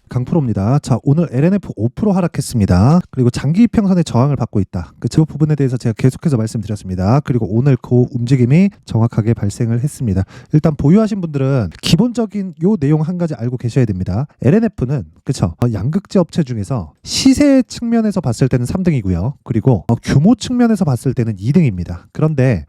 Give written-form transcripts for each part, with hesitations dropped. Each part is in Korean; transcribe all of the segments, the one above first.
강프로입니다. 자, 오늘 LNF 5% 하락했습니다. 그리고 장기 이평선의 저항을 받고 있다. 그 부분에 대해서 제가 계속해서 말씀드렸습니다. 그리고 오늘 그 움직임이 정확하게 발생을 했습니다. 일단 보유하신 분들은 기본적인 요 내용 한 가지 알고 계셔야 됩니다. LNF는 그쵸? 양극재 업체 중에서 시세 측면에서 봤을 때는 3등이고요. 그리고 규모 측면에서 봤을 때는 2등입니다. 그런데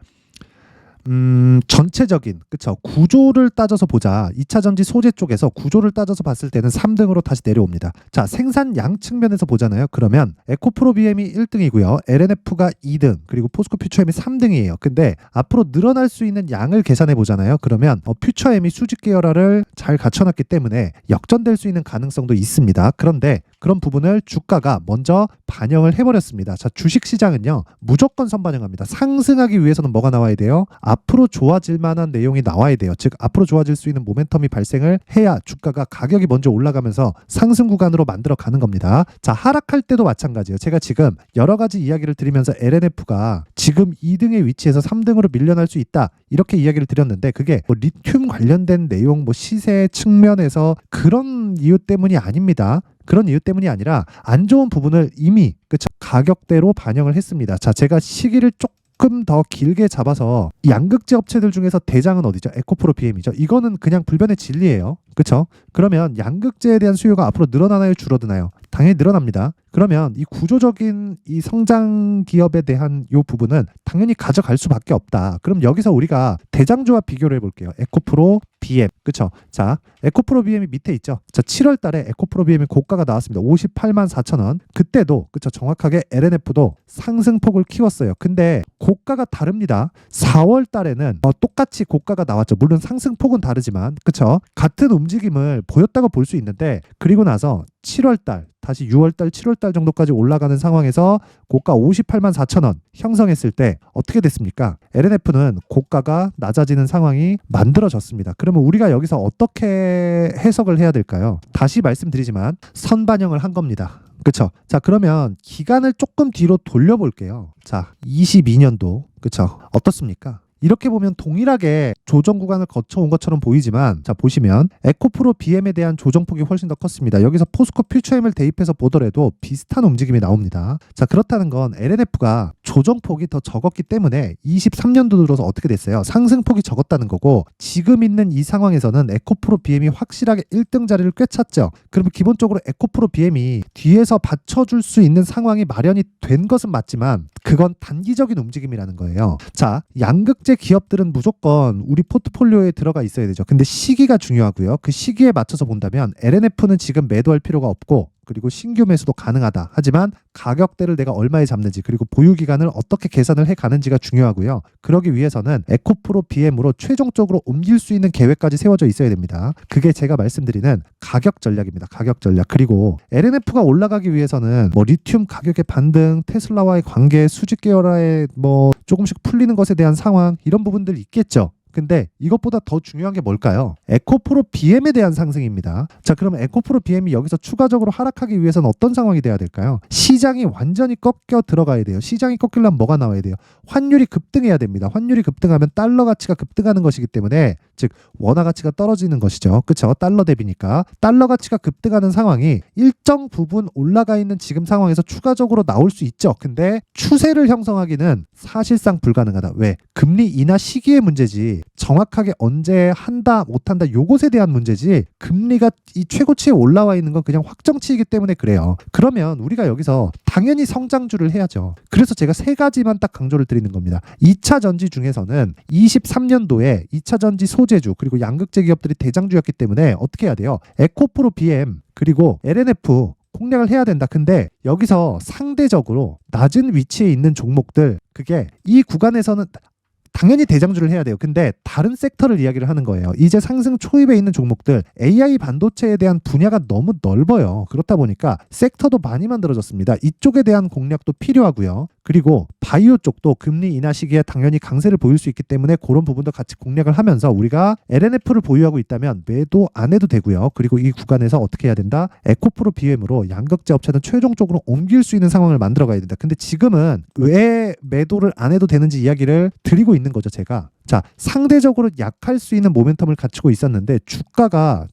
전체적인 그쵸 구조를 따져서 보자. 2차전지 소재 쪽에서 구조를 따져서 봤을 때는 3등으로 다시 내려옵니다. 자, 생산량 측면에서 보잖아요. 그러면 에코프로 BM이 1등이고요. LNF가 2등, 그리고 포스코 퓨처엠이 3등이에요. 근데 앞으로 늘어날 수 있는 양을 계산해 보잖아요. 그러면 퓨처엠이 수직 계열화를 잘 갖춰놨기 때문에 역전될 수 있는 가능성도 있습니다. 그런데 그런 부분을 주가가 먼저 반영을 해버렸습니다. 자, 주식시장은요 무조건 선반영합니다. 상승하기 위해서는 뭐가 나와야 돼요? 앞으로 좋아질 만한 내용이 나와야 돼요. 즉 앞으로 좋아질 수 있는 모멘텀이 발생을 해야 주가가 가격이 먼저 올라가면서 상승 구간으로 만들어 가는 겁니다. 자, 하락할 때도 마찬가지예요. 제가 지금 여러 가지 이야기를 드리면서 LNF가 지금 2등의 위치에서 3등으로 밀려날 수 있다, 이렇게 이야기를 드렸는데 그게 뭐 리튬 관련된 내용, 뭐 시세 측면에서 그런 이유 때문이 아닙니다. 그런 이유 때문이 아니라 안 좋은 부분을 이미 그쵸 가격대로 반영을 했습니다. 자, 제가 시기를 조금 더 길게 잡아서 양극재 업체들 중에서 대장은 어디죠? 에코프로 BM이죠. 이거는 그냥 불변의 진리예요. 그렇죠? 그러면 양극재에 대한 수요가 앞으로 늘어나나요, 줄어드나요? 당연히 늘어납니다. 그러면 이 구조적인 이 성장 기업에 대한 이 부분은 당연히 가져갈 수밖에 없다. 그럼 여기서 우리가 대장주와 비교를 해볼게요. 에코프로 BM, 그렇죠? 자, 에코프로 BM이 밑에 있죠. 자, 7월 달에 에코프로 BM이 고가가 나왔습니다. 58만 4천 원. 그때도 그렇죠, 정확하게 LNF도 상승폭을 키웠어요. 근데 고가가 다릅니다. 4월 달에는 똑같이 고가가 나왔죠. 물론 상승폭은 다르지만 그렇죠? 같은 움직임을 보였다고 볼 수 있는데, 그리고 나서 7월달 다시 6월달 7월달 정도까지 올라가는 상황에서 고가 58만 4천 원 형성했을 때 어떻게 됐습니까? LNF는 고가가 낮아지는 상황이 만들어졌습니다. 그러면 우리가 여기서 어떻게 해석을 해야 될까요? 다시 말씀드리지만 선반영을 한 겁니다. 그쵸? 자, 그러면 기간을 조금 뒤로 돌려볼게요. 자, 22년도 그쵸? 어떻습니까? 이렇게 보면 동일하게 조정 구간을 거쳐온 것처럼 보이지만, 자, 보시면 에코프로 BM에 대한 조정폭이 훨씬 더 컸습니다. 여기서 포스코 퓨처엠을 대입해서 보더라도 비슷한 움직임이 나옵니다. 자, 그렇다는 건 LNF가 조정폭이 더 적었기 때문에 23년도 들어서 어떻게 됐어요? 상승폭이 적었다는 거고, 지금 있는 이 상황에서는 에코프로 BM이 확실하게 1등 자리를 꿰찼죠. 그러면 기본적으로 에코프로 BM이 뒤에서 받쳐줄 수 있는 상황이 마련이 된 것은 맞지만 그건 단기적인 움직임이라는 거예요. 자, 양극재 기업들은 무조건 우리 포트폴리오에 들어가 있어야 되죠. 근데 시기가 중요하고요. 그 시기에 맞춰서 본다면 LNF는 지금 매도할 필요가 없고, 그리고 신규 매수도 가능하다. 하지만 가격대를 내가 얼마에 잡는지, 그리고 보유 기간을 어떻게 계산을 해 가는지가 중요하고요. 그러기 위해서는 에코프로 BM으로 최종적으로 옮길 수 있는 계획까지 세워져 있어야 됩니다. 그게 제가 말씀드리는 가격 전략입니다. 가격 전략. 그리고 LNF가 올라가기 위해서는 뭐 리튬 가격의 반등, 테슬라와의 관계, 수직 계열화의 뭐 조금씩 풀리는 것에 대한 상황, 이런 부분들이 있겠죠. 근데 이것보다 더 중요한 게 뭘까요? 에코프로 BM에 대한 상승입니다. 자, 그러면 에코프로 BM이 여기서 추가적으로 하락하기 위해서는 어떤 상황이 돼야 될까요? 시장이 완전히 꺾여 들어가야 돼요. 시장이 꺾이려면 뭐가 나와야 돼요? 환율이 급등해야 됩니다. 환율이 급등하면 달러 가치가 급등하는 것이기 때문에, 즉 원화 가치가 떨어지는 것이죠. 그렇죠? 달러 대비니까. 달러 가치가 급등하는 상황이 일정 부분 올라가 있는 지금 상황에서 추가적으로 나올 수 있죠. 근데 추세를 형성하기는 사실상 불가능하다. 왜? 금리 인하 시기의 문제지 정확하게 언제 한다 못한다 요것에 대한 문제지, 금리가 이 최고치에 올라와 있는 건 그냥 확정치이기 때문에 그래요. 그러면 우리가 여기서 당연히 성장주를 해야죠. 그래서 제가 세 가지만 딱 강조를 드리는 겁니다. 2차 전지 중에서는 23년도에 2차 전지 소재주 그리고 양극재 기업들이 대장주였기 때문에 어떻게 해야 돼요? 에코프로 BM 그리고 LNF 공략을 해야 된다. 근데 여기서 상대적으로 낮은 위치에 있는 종목들, 그게 이 구간에서는 당연히 대장주를 해야 돼요. 근데 다른 섹터를 이야기를 하는 거예요. 이제 상승 초입에 있는 종목들, AI 반도체에 대한 분야가 너무 넓어요. 그렇다 보니까 섹터도 많이 만들어졌습니다. 이쪽에 대한 공략도 필요하고요. 그리고 바이오 쪽도 금리 인하 시기에 당연히 강세를 보일 수 있기 때문에 그런 부분도 같이 공략을 하면서 우리가 LNF를 보유하고 있다면 매도 안 해도 되고요. 그리고 이 구간에서 어떻게 해야 된다? 에코프로 BM으로 양극재 업체는 최종적으로 옮길 수 있는 상황을 만들어 가야 된다. 근데 지금은 왜 매도를 안 해도 되는지 이야기를 드리고 있는 거죠, 제가. 자, 상대적으로 약할 수 있는 모멘텀을 갖추고 있었는데 주가가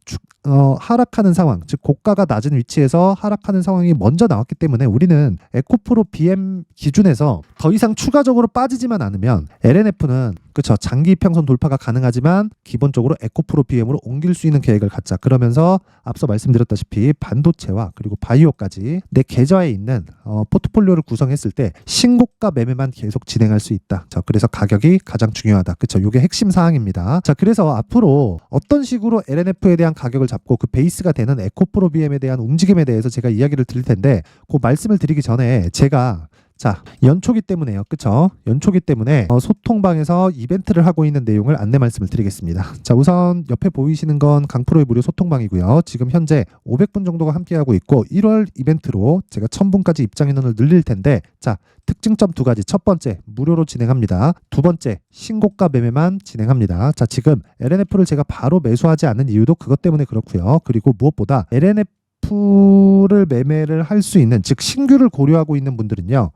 하락하는 상황, 즉 고가가 낮은 위치에서 하락하는 상황이 먼저 나왔기 때문에 우리는 에코프로 BM 기준에서 더 이상 추가적으로 빠지지만 않으면 LNF는 그쵸, 장기 이평선 돌파가 가능하지만 기본적으로 에코프로 BM으로 옮길 수 있는 계획을 갖자. 그러면서 앞서 말씀드렸다시피 반도체와 그리고 바이오까지 내 계좌에 있는 포트폴리오를 구성했을 때 신고가 매매만 계속 진행할 수 있다. 자, 그래서 가격이 가장 중요하다. 그쵸, 이게 핵심 사항입니다. 자, 그래서 앞으로 어떤 식으로 LNF에 대한 가격을 잡고 그 베이스가 되는 에코프로 BM에 대한 움직임에 대해서 제가 이야기를 드릴 텐데 그 말씀을 드리기 전에 제가 자, 연초기 때문에요. 그쵸? 연초기 때문에 소통방에서 이벤트를 하고 있는 내용을 안내 말씀을 드리겠습니다. 자, 우선 옆에 보이시는 건 강프로의 무료 소통방이고요. 지금 현재 500분 정도가 함께하고 있고 1월 이벤트로 제가 1000분까지 입장 인원을 늘릴 텐데 자, 특징점 두 가지. 첫 번째, 무료로 진행합니다. 두 번째, 신고가 매매만 진행합니다. 자, 지금 LNF를 제가 바로 매수하지 않는 이유도 그것 때문에 그렇고요. 그리고 무엇보다 LNF를 매매를 할 수 있는, 즉 신규를 고려하고 있는 분들은요.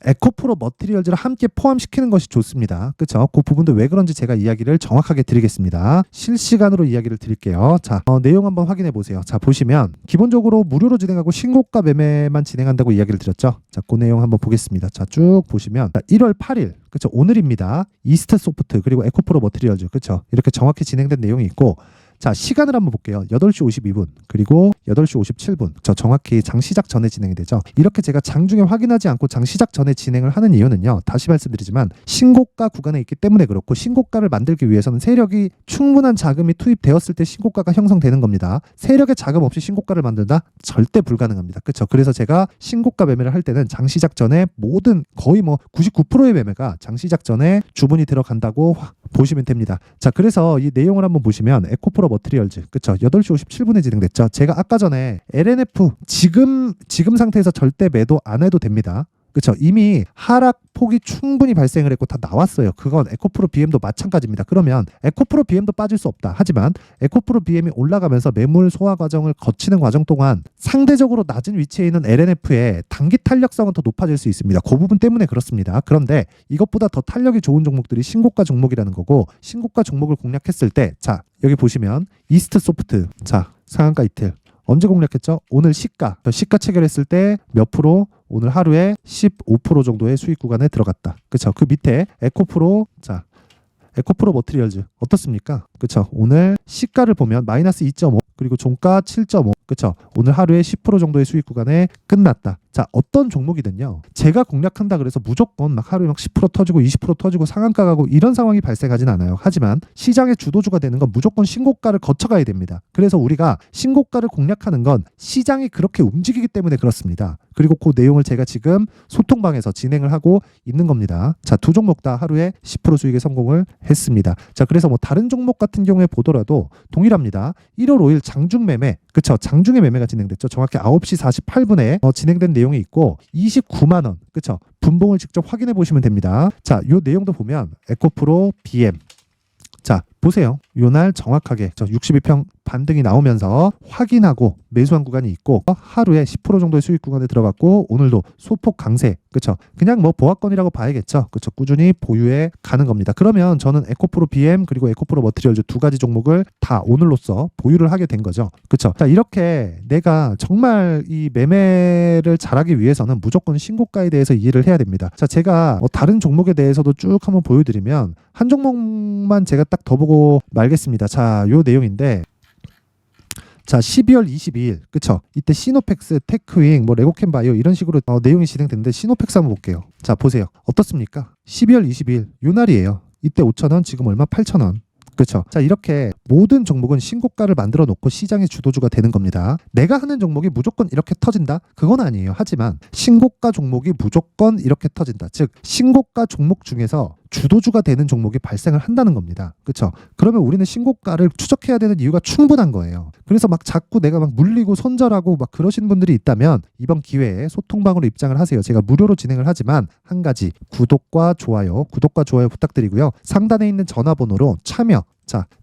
에코프로 머티리얼즈를 함께 포함시키는 것이 좋습니다. 그쵸? 그 부분도 왜 그런지 제가 이야기를 정확하게 드리겠습니다. 실시간으로 이야기를 드릴게요. 자, 내용 한번 확인해 보세요. 자, 보시면 기본적으로 무료로 진행하고 신고가 매매만 진행한다고 이야기를 드렸죠. 자, 그 내용 한번 보겠습니다. 자, 쭉 보시면 1월 8일 그쵸? 오늘입니다. 이스트 소프트 그리고 에코프로 머티리얼즈 그쵸? 이렇게 정확히 진행된 내용이 있고 자, 시간을 한번 볼게요. 8시 52분 그리고 8시 57분. 저 정확히 장 시작 전에 진행이 되죠. 이렇게 제가 장중에 확인하지 않고 장 시작 전에 진행을 하는 이유는요. 다시 말씀드리지만 신고가 구간에 있기 때문에 그렇고 신고가를 만들기 위해서는 세력이 충분한 자금이 투입되었을 때 신고가가 형성되는 겁니다. 세력의 자금 없이 신고가를 만든다? 절대 불가능합니다. 그렇죠? 그래서 제가 신고가 매매를 할 때는 장 시작 전에 모든 거의 99%의 매매가 장 시작 전에 주문이 들어간다고 보시면 됩니다. 자, 그래서 이 내용을 한번 보시면 에코프로 머티리얼즈 그쵸? 8시 57분에 진행됐죠. 제가 아까 전에 LNF 지금 상태에서 절대 매도 안 해도 됩니다. 그렇죠. 이미 하락폭이 충분히 발생을 했고 다 나왔어요. 그건 에코프로 BM도 마찬가지입니다. 그러면 에코프로 BM도 빠질 수 없다. 하지만 에코프로 BM이 올라가면서 매물 소화 과정을 거치는 과정 동안 상대적으로 낮은 위치에 있는 LNF의 단기 탄력성은 더 높아질 수 있습니다. 그 부분 때문에 그렇습니다. 그런데 이것보다 더 탄력이 좋은 종목들이 신고가 종목이라는 거고 신고가 종목을 공략했을 때 자, 여기 보시면 이스트 소프트 자, 상한가 이틀 언제 공략했죠? 오늘 시가 체결했을 때 몇 프로? 오늘 하루에 15% 정도의 수익 구간에 들어갔다. 그쵸? 그 밑에 에코프로 자, 에코프로 머티리얼즈 어떻습니까? 그쵸? 오늘 시가를 보면 마이너스 2.5 그리고 종가 7.5 그쵸? 오늘 하루에 10% 정도의 수익 구간에 끝났다. 자, 어떤 종목이든요. 제가 공략한다 그래서 무조건 막 하루에 10% 터지고 20% 터지고 상한가 가고 이런 상황이 발생하진 않아요. 하지만 시장의 주도주가 되는 건 무조건 신고가를 거쳐가야 됩니다. 그래서 우리가 신고가를 공략하는 건 시장이 그렇게 움직이기 때문에 그렇습니다. 그리고 그 내용을 제가 지금 소통방에서 진행을 하고 있는 겁니다. 자, 두 종목 다 하루에 10% 수익에 성공을 했습니다. 자, 그래서 다른 종목 같은 경우에 보더라도 동일합니다. 1월 5일 장중 매매 그쵸? 장중에 매매가 진행됐죠. 정확히 9시 48분에 진행된 내용이 있고 29만 원 그쵸? 분봉을 직접 확인해 보시면 됩니다. 자, 요 내용도 보면 에코프로 BM 자, 보세요. 요날 정확하게 62평 반등이 나오면서 확인하고 매수한 구간이 있고 하루에 10% 정도의 수익 구간에 들어갔고 오늘도 소폭 강세 그쵸? 그냥 보합권이라고 봐야겠죠. 그쵸? 꾸준히 보유해 가는 겁니다. 그러면 저는 에코프로 BM 그리고 에코프로 머티리얼즈 두 가지 종목을 다 오늘로써 보유를 하게 된 거죠. 그쵸? 자, 이렇게 내가 정말 이 매매를 잘하기 위해서는 무조건 신고가에 대해서 이해를 해야 됩니다. 자, 제가 다른 종목에 대해서도 쭉 한번 보여드리면 한 종목만 제가 딱 더 보고 말겠습니다. 자, 요 내용인데 자, 12월 22일 그쵸? 이때 시노펙스, 테크윙, 레고캠바이오 이런 식으로 내용이 진행됐는데 시노펙스 한번 볼게요. 자, 보세요. 어떻습니까? 12월 22일 요 날이에요. 이때 5,000원 지금 얼마? 8,000원. 그렇죠. 자, 이렇게 모든 종목은 신고가를 만들어 놓고 시장의 주도주가 되는 겁니다. 내가 하는 종목이 무조건 이렇게 터진다? 그건 아니에요. 하지만 신고가 종목이 무조건 이렇게 터진다. 즉 신고가 종목 중에서 주도주가 되는 종목이 발생을 한다는 겁니다. 그렇죠? 그러면 우리는 신고가를 추적해야 되는 이유가 충분한 거예요. 그래서 자꾸 내가 물리고 손절하고 그러신 분들이 있다면 이번 기회에 소통방으로 입장을 하세요. 제가 무료로 진행을 하지만 한 가지 구독과 좋아요 부탁드리고요. 상단에 있는 전화번호로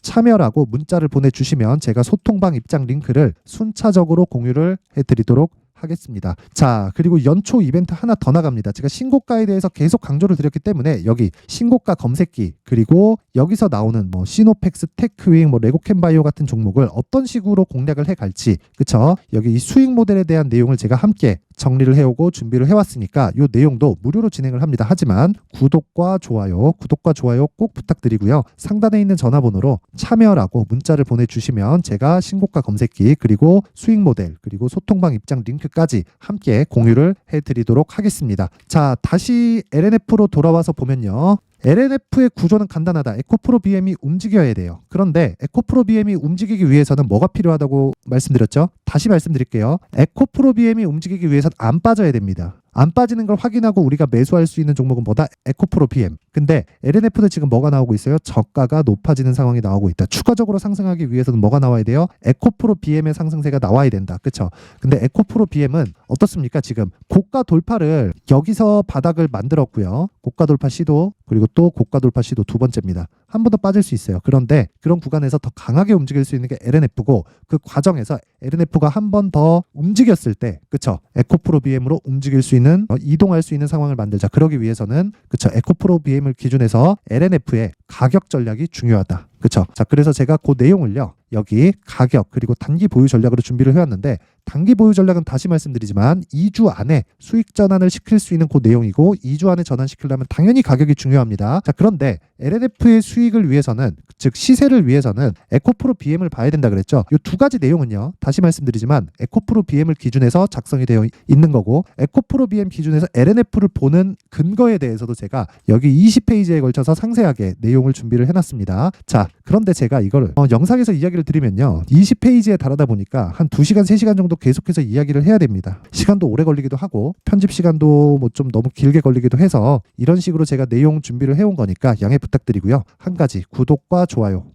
참여라고 문자를 보내주시면 제가 소통방 입장 링크를 순차적으로 공유를 해드리도록 하겠습니다. 자, 그리고 연초 이벤트 하나 더 나갑니다. 제가 신고가에 대해서 계속 강조를 드렸기 때문에 여기 신고가 검색기, 그리고 여기서 나오는 뭐 시노펙스, 테크윙, 뭐 레고캠바이오 같은 종목을 어떤 식으로 공략을 해갈지, 그쵸? 여기 이 수익 모델에 대한 내용을 제가 함께 정리를 해오고 준비를 해왔으니까 이 내용도 무료로 진행을 합니다. 하지만 구독과 좋아요 꼭 부탁드리고요. 상단에 있는 전화번호로 참여라고 문자를 보내주시면 제가 신고가 검색기, 그리고 수익 모델, 그리고 소통방 입장 링크까지 함께 공유를 해드리도록 하겠습니다. 자, 다시 LNF로 돌아와서 보면요. LNF의 구조는 간단하다. 에코프로 BM이 움직여야 돼요. 그런데 에코프로 BM이 움직이기 위해서는 뭐가 필요하다고 말씀드렸죠? 다시 말씀드릴게요. 에코프로 BM이 움직이기 위해서는 안 빠져야 됩니다. 안 빠지는 걸 확인하고 우리가 매수할 수 있는 종목은 뭐다? 에코프로 BM. 근데 LNF는 지금 뭐가 나오고 있어요? 저가가 높아지는 상황이 나오고 있다. 추가적으로 상승하기 위해서는 뭐가 나와야 돼요? 에코프로 BM의 상승세가 나와야 된다. 그쵸? 근데 에코프로 BM은 어떻습니까? 지금 고가 돌파를 여기서 바닥을 만들었고요. 고가 돌파 시도, 그리고 또 고가 돌파 시도 두 번째입니다. 한 번 더 빠질 수 있어요. 그런데 그런 구간에서 더 강하게 움직일 수 있는 게 LNF고, 그 과정에서 LNF가 한 번 더 움직였을 때, 그쵸? 에코프로 BM으로 움직일 수 있는, 이동할 수 있는 상황을 만들자. 그러기 위해서는, 그쵸? 에코프로 BM을 기준해서 LNF의 가격 전략이 중요하다. 그쵸? 자, 그래서 제가 그 내용을요, 여기 가격 그리고 단기 보유 전략으로 준비를 해왔는데, 단기 보유 전략은 다시 말씀드리지만 2주 안에 수익 전환을 시킬 수 있는 그 내용이고, 2주 안에 전환시키려면 당연히 가격이 중요합니다. 자, 그런데 LNF의 수익을 위해서는, 즉 시세를 위해서는 에코프로 BM을 봐야 된다 그랬죠. 이 두 가지 내용은요, 다시 말씀드리지만 에코프로 BM을 기준해서 작성이 되어 있는 거고, 에코프로 BM 기준에서 LNF를 보는 근거에 대해서도 제가 여기 20페이지에 걸쳐서 상세하게 내용을 준비를 해놨습니다. 자, 그런데 제가 이걸 영상에서 이야기를 드리면요, 20페이지에 달하다 보니까 한 2시간, 3시간 정도 계속해서 이야기를 해야 됩니다. 시간도 오래 걸리기도 하고 편집 시간도 뭐 좀 너무 길게 걸리기도 해서 이런 식으로 제가 내용 준비를 해온 거니까 양해 부탁드리고요. 한 가지 구독과 좋아요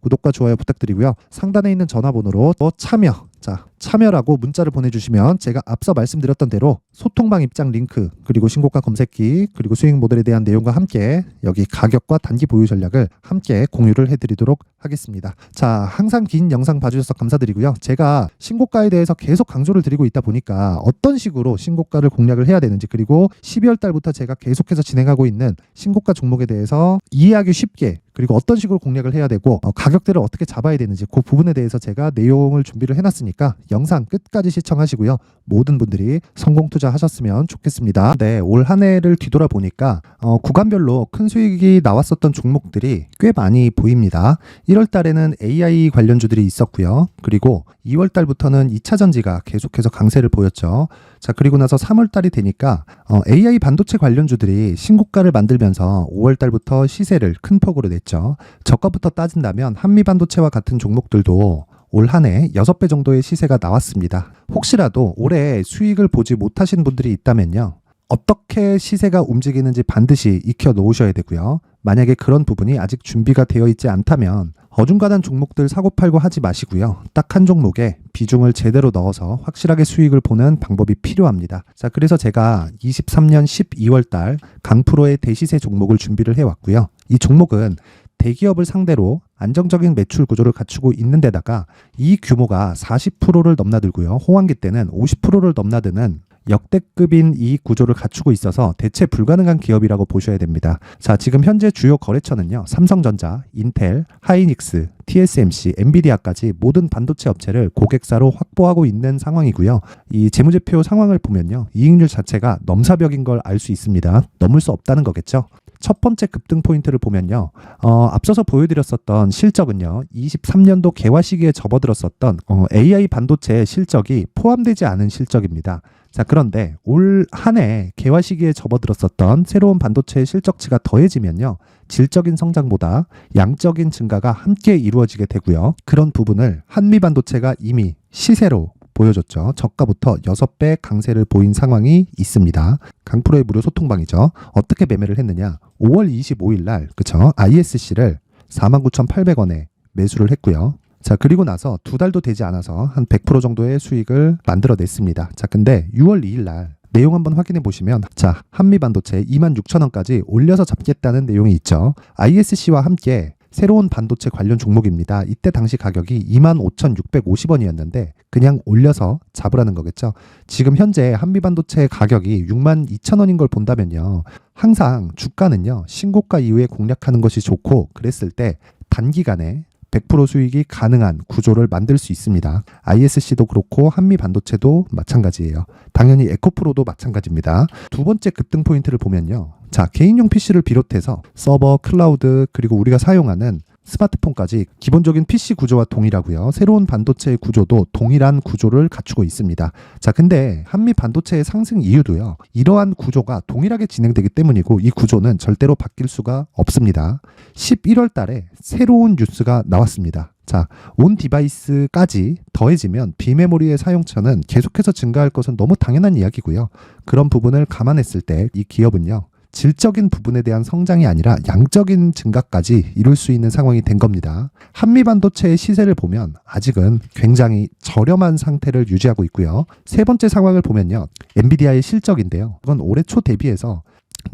부탁드리고요. 상단에 있는 전화번호로 참여, 자, 참여라고 문자를 보내주시면 제가 앞서 말씀드렸던 대로 소통방 입장 링크, 그리고 신고가 검색기, 그리고 수익 모델에 대한 내용과 함께 여기 가격과 단기 보유 전략을 함께 공유를 해드리도록 하겠습니다. 자, 항상 긴 영상 봐주셔서 감사드리고요. 제가 신고가에 대해서 계속 강조를 드리고 있다 보니까 어떤 식으로 신고가를 공략을 해야 되는지, 그리고 12월 달부터 제가 계속해서 진행하고 있는 신고가 종목에 대해서 이해하기 쉽게, 그리고 어떤 식으로 공략을 해야 되고 가격대를 어떻게 잡아야 되는지, 그 부분에 대해서 제가 내용을 준비를 해놨으니까 영상 끝까지 시청하시고요. 모든 분들이 성공 투자하셨으면 좋겠습니다. 네, 올 한 해를 뒤돌아보니까 구간별로 큰 수익이 나왔었던 종목들이 꽤 많이 보입니다. 1월 달에는 AI 관련주들이 있었고요. 그리고 2월 달부터는 2차 전지가 계속해서 강세를 보였죠. 자, 그리고 나서 3월 달이 되니까 AI 반도체 관련주들이 신고가를 만들면서 5월 달부터 시세를 큰 폭으로 냈죠. 저가부터 따진다면 한미반도체와 같은 종목들도 올 한 해 6배 정도의 시세가 나왔습니다. 혹시라도 올해 수익을 보지 못하신 분들이 있다면요, 어떻게 시세가 움직이는지 반드시 익혀 놓으셔야 되고요. 만약에 그런 부분이 아직 준비가 되어 있지 않다면 어중간한 종목들 사고팔고 하지 마시고요. 딱 한 종목에 비중을 제대로 넣어서 확실하게 수익을 보는 방법이 필요합니다. 자, 그래서 제가 23년 12월 달 강프로의 대시세 종목을 준비를 해왔고요. 이 종목은 대기업을 상대로 안정적인 매출 구조를 갖추고 있는 데다가 이 규모가 40%를 넘나들고요. 호황기 때는 50%를 넘나드는 역대급인 이익 구조를 갖추고 있어서 대체 불가능한 기업이라고 보셔야 됩니다. 자, 지금 현재 주요 거래처는요, 삼성전자, 인텔, 하이닉스, TSMC, 엔비디아까지 모든 반도체 업체를 고객사로 확보하고 있는 상황이고요. 이 재무제표 상황을 보면요, 이익률 자체가 넘사벽인 걸 알 수 있습니다. 넘을 수 없다는 거겠죠. 첫 번째 급등 포인트를 보면요, 앞서서 보여드렸었던 실적은요, 23년도 개화 시기에 접어들었었던 AI 반도체 실적이 포함되지 않은 실적입니다. 자, 그런데 올 한 해 개화 시기에 접어들었었던 새로운 반도체 실적치가 더해지면요, 질적인 성장보다 양적인 증가가 함께 이루어지게 되고요. 그런 부분을 한미반도체가 이미 시세로 보여줬죠. 저가부터 6배 강세를 보인 상황이 있습니다. 강프로의 무료 소통방이죠. 어떻게 매매를 했느냐? 5월 25일 날, 그쵸? ISC를 49,800원에 매수를 했고요. 자, 그리고 나서 2달도 되지 않아서 한 100% 정도의 수익을 만들어냈습니다. 자, 근데 6월 2일 날 내용 한번 확인해 보시면, 자, 한미반도체 26,000원까지 올려서 잡겠다는 내용이 있죠. ISC와 함께 새로운 반도체 관련 종목입니다. 이때 당시 가격이 25,650원이었는데 그냥 올려서 잡으라는 거겠죠. 지금 현재 한미반도체 가격이 62,000원인 걸 본다면요. 항상 주가는요. 신고가 이후에 공략하는 것이 좋고 그랬을 때 단기간에 100% 수익이 가능한 구조를 만들 수 있습니다. ISC도 그렇고 한미반도체도 마찬가지예요. 당연히 에코프로도 마찬가지입니다. 두 번째 급등 포인트를 보면요. 자, 개인용 PC를 비롯해서 서버, 클라우드, 그리고 우리가 사용하는 스마트폰까지 기본적인 PC 구조와 동일하고요. 새로운 반도체의 구조도 동일한 구조를 갖추고 있습니다. 자, 근데 한미 반도체의 상승 이유도요. 이러한 구조가 동일하게 진행되기 때문이고 이 구조는 절대로 바뀔 수가 없습니다. 11월 달에 새로운 뉴스가 나왔습니다. 자, 온 디바이스까지 더해지면 비메모리의 사용처는 계속해서 증가할 것은 너무 당연한 이야기고요. 그런 부분을 감안했을 때 이 기업은요. 질적인 부분에 대한 성장이 아니라 양적인 증가까지 이룰 수 있는 상황이 된 겁니다. 한미반도체의 시세를 보면 아직은 굉장히 저렴한 상태를 유지하고 있고요. 세 번째 상황을 보면요. 엔비디아의 실적인데요. 이건 올해 초 대비해서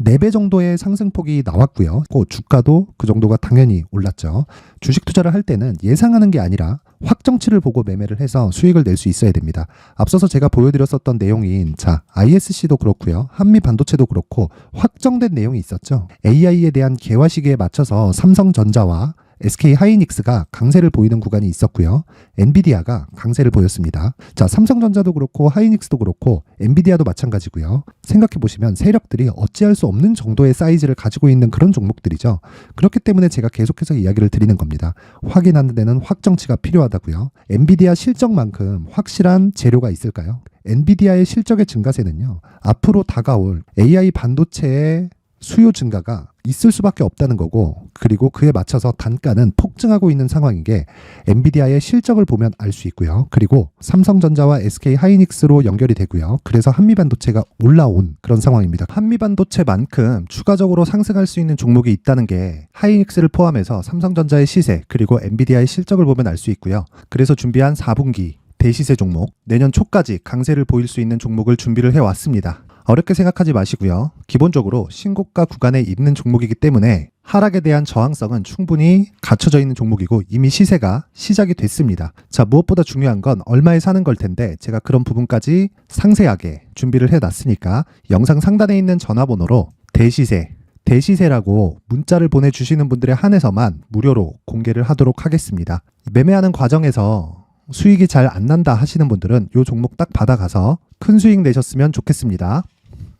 4배 정도의 상승폭이 나왔고요. 주가도 그 정도가 당연히 올랐죠. 주식 투자를 할 때는 예상하는 게 아니라 확정치를 보고 매매를 해서 수익을 낼 수 있어야 됩니다. 앞서서 제가 보여드렸었던 내용인 ISC도 그렇고요. 한미 반도체도 그렇고 확정된 내용이 있었죠. AI에 대한 개화 시기에 맞춰서 삼성전자와 SK 하이닉스가 강세를 보이는 구간이 있었고요. 엔비디아가 강세를 보였습니다. 자, 삼성전자도 그렇고 하이닉스도 그렇고 엔비디아도 마찬가지고요. 생각해 보시면 세력들이 어찌할 수 없는 정도의 사이즈를 가지고 있는 그런 종목들이죠. 그렇기 때문에 제가 계속해서 이야기를 드리는 겁니다. 확인하는 데는 확정치가 필요하다고요. 엔비디아 실적만큼 확실한 재료가 있을까요? 엔비디아의 실적의 증가세는요. 앞으로 다가올 AI 반도체의 수요 증가가 있을 수밖에 없다는 거고 그리고 그에 맞춰서 단가는 폭증하고 있는 상황인 게 엔비디아의 실적을 보면 알 수 있고요. 그리고 삼성전자와 SK 하이닉스로 연결이 되고요. 그래서 한미반도체가 올라온 그런 상황입니다. 한미반도체만큼 추가적으로 상승할 수 있는 종목이 있다는 게 하이닉스를 포함해서 삼성전자의 시세 그리고 엔비디아의 실적을 보면 알 수 있고요. 그래서 준비한 4분기 대시세 종목, 내년 초까지 강세를 보일 수 있는 종목을 준비를 해왔습니다. 어렵게 생각하지 마시고요. 기본적으로 신고가 구간에 있는 종목이기 때문에 하락에 대한 저항성은 충분히 갖춰져 있는 종목이고 이미 시세가 시작이 됐습니다. 자, 무엇보다 중요한 건 얼마에 사는 걸 텐데 제가 그런 부분까지 상세하게 준비를 해놨으니까 영상 상단에 있는 전화번호로 대시세라고 문자를 보내주시는 분들에 한해서만 무료로 공개를 하도록 하겠습니다. 매매하는 과정에서 수익이 잘 안 난다 하시는 분들은 이 종목 딱 받아가서 큰 수익 내셨으면 좋겠습니다.